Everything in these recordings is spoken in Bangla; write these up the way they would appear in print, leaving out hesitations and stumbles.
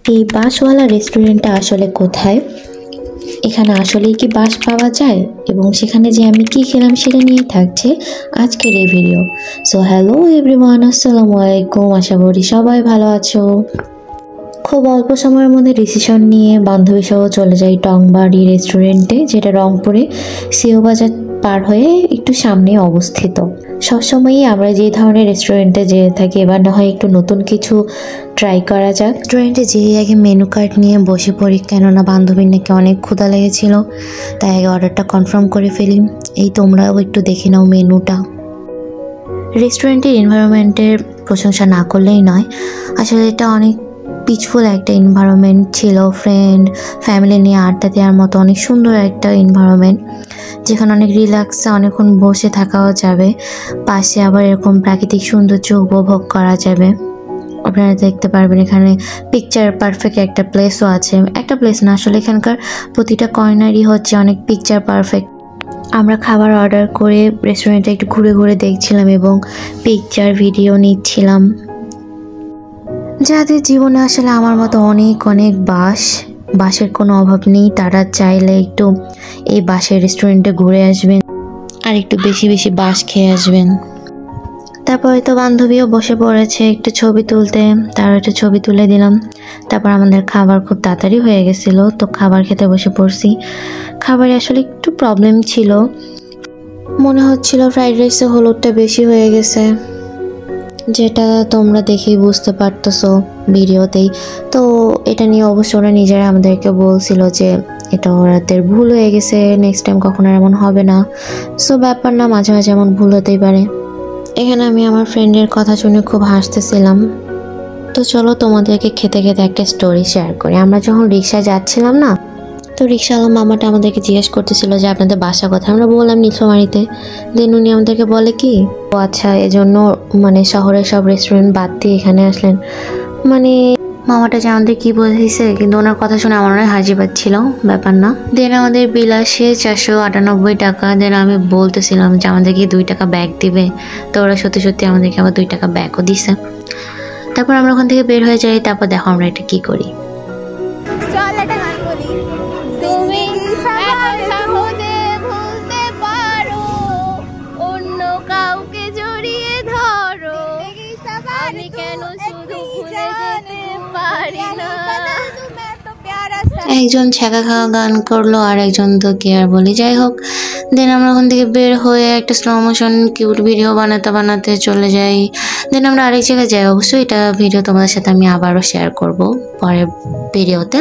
এই বাঁশওয়ালা রেস্টুরেন্টটা আসলে কোথায়, এখানে আসলেই কি বাঁশ পাওয়া যায় এবং সেখানে যে আমি কি খেলাম সেটা নিয়ে থাকছে আজকের এই ভিডিও। সো হ্যালো এভরিওয়ান, আসসালামু আলাইকুম, আশা করি সবাই ভালো আছো। খুব অল্প সময়ের মধ্যে ডিসিশন নিয়ে বান্ধবী সহ চলে যাই টংবাড়ি রেস্টুরেন্টে, যেটা রংপুরে সিও বাজার পার হয়ে একটু সামনে অবস্থিত। সবসময়ই আমরা যে ধরনের রেস্টুরেন্টে যেয়ে থাকি, এবার না হয় একটু নতুন কিছু ট্রাই করা যাক। রেস্টুরেন্টে যেয়ে আগে মেনু কার্ড নিয়ে বসে পড়ি, কেননা বান্ধবীর নাকি অনেক ক্ষুধা লেগেছিল, তাই আগে অর্ডারটা কনফার্ম করে ফেলি। এই তোমরাও একটু দেখে নাও মেনুটা। রেস্টুরেন্টের এনভায়রনমেন্টের প্রশংসা না করলেই নয়, আসলে এটা অনেক পিসফুল একটা এনভায়রনমেন্ট ছিল। ফ্রেন্ড ফ্যামিলি নিয়ে আড্ডা দেওয়ার মতো অনেক সুন্দর একটা এনভায়রনমেন্ট, যেখানে অনেক রিল্যাক্সে অনেকক্ষণ বসে থাকাও যাবে, পাশে আবার এরকম প্রাকৃতিক সৌন্দর্য উপভোগ করা যাবে। আপনারা দেখতে পারবেন এখানে পিকচার পারফেক্ট একটা প্লেসও আছে, একটা প্লেস না আসলে এখানকার প্রতিটা কর্নারই হচ্ছে অনেক পিকচার পারফেক্ট। আমরা খাবার অর্ডার করে রেস্টুরেন্টে একটু ঘুরে ঘুরে দেখছিলাম এবং পিকচার ভিডিও নিচ্ছিলাম। যাদের জীবনে আসলে আমার মতো অনেক অনেক বাঁশের কোনো অভাব নেই, তারা চাইলে একটু এই বাঁশের রেস্টুরেন্টে ঘুরে আসবেন আর একটু বেশি বেশি বাঁশ খেয়ে আসবেন। তারপরে তো বান্ধবীও বসে পড়েছে একটু ছবি তুলতে, তার একটা ছবি তুলে দিলাম। তারপর আমাদের খাবার খুব তাড়াতাড়ি হয়ে গেছিলো, তো খাবার খেতে বসে পড়ছি। খাবারে আসলে একটু প্রবলেম ছিল, মনে হচ্ছিল ফ্রাইড রাইসে হলুদটা বেশি হয়ে গেছে, যেটা তোমরা দেখেই বুঝতে পারতেছো ভিডিওতেই। তো এটা নিয়ে অবশ্য ওরা নিজেরা আমাদেরকে বলছিল যে এটা ওরাদের ভুল হয়ে গেছে, নেক্সট টাইম কখনো এমন হবে না। সো ব্যাপার না, মাঝে মাঝে এমন ভুল হতেই পারে। এখানে আমি আমার ফ্রেন্ডের কথা শুনে খুব হাসতেছিলাম। তো চলো তোমাদেরকে খেতে খেতে একটা স্টোরি শেয়ার করি। আমরা যখন রিক্সায় যাচ্ছিলাম না, তো রিক্সাওয়ালা মামাটা আমাদেরকে জিজ্ঞেস করতেছিল যে আপনাদের বাসা কোথায়। আমরা বললাম নীলফামারীতে। দেন উনি আমাদেরকে বলে কি, ও আচ্ছা, এজন্য মানে শহরের সব রেস্টুরেন্ট বাদ দিয়ে এখানে আসলেন। মানে মামাটা যে আমাদের কি বোঝাইছে, কিন্তু ওনার কথা শুনে আমার অনেক হাসি পাচ্ছিল, ব্যাপার না। দেন আমাদের বিল আসে 498 টাকা। দেন আমি বলতেছিলাম যে আমাদেরকে 2 টাকা ব্যাগ দিবে, তো ওরা সত্যি সত্যি আমাদেরকে আবার 2 টাকা ব্যাগও দিছে। তারপর আমরা ওখান থেকে বের হয়ে যাই। তারপর দেখো আমরা এটা কি করি। একজন ছ্যাঁকা খাওয়া গান করলো আর একজন তো কি আর বলি, যাই হোক। দেন আমরা ওখান থেকে বের হয়ে একটা স্লো মোশন কিউট ভিডিও বানাতে বানাতে চলে যাই। দেন আমরা আরেক জায়গায় যাই, অবশ্যই এটা ভিডিও তোমাদের সাথে আমি আবারও শেয়ার করব পরের ভিডিওতে।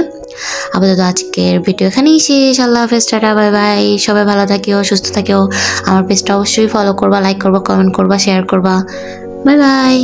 আপাতত আজকের ভিডিও এখানেই শেষ। আল্লাহ হাফেজ, টাটা, বাই বাই। সবাই ভালো থাকিও, সুস্থ থাকিও। আমার পেজটা অবশ্যই ফলো করবা, লাইক করবা, কমেন্ট করবা, শেয়ার করবা। Bye bye.